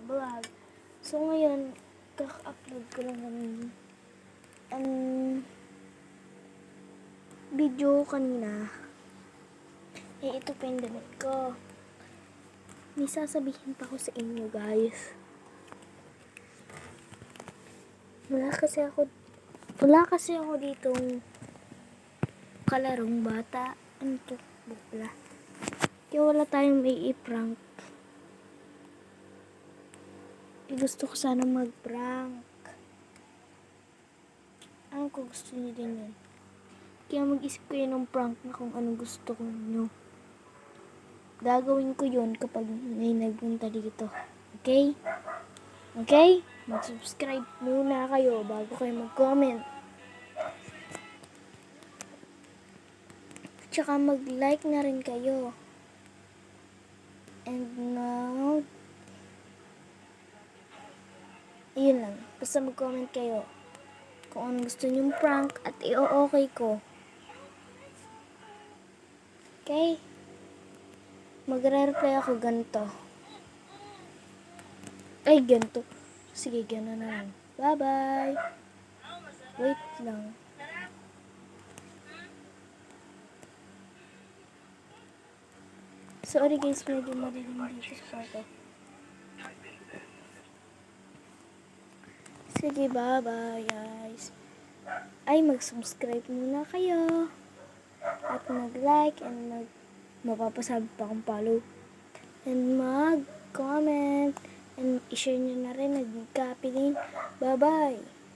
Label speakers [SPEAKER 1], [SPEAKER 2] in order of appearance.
[SPEAKER 1] vlog. So ngayon, kaka-upload ko lang ng video kanina. Ito pa yung damit ko. May sasabihin pa ko sa inyo, guys. Wala kasi ako ditong kalarong bata. Ano to? Bukla. Kaya wala tayong may i-prank. Gusto ko sana mag-prank. Ano ko gusto niyo din yun? Kaya mag-isip kayo ng prank na kung anong gusto ko nyo. Gagawin ko yun kapag may nagpunta dito. Okay? Okay? Mag-subscribe muna kayo bago kayo mag-comment. Tsaka mag-like na rin kayo. And now, yun lang. Basta mag-comment kayo kung anong gusto nyong prank at i-okay ko. Okay? Magre-reply ako ganito. Ay, ganito. Sige, gano'n na lang. Bye-bye. Wait lang. Sorry guys, medyo marinig dito sa kwarto. Sige, bye-bye guys. Ay, mag-subscribe muna kayo. At mag-like and mapapasabi pa akong follow. And mag-comment. And i-share nyo na rin, nag-copy din. Bye-bye.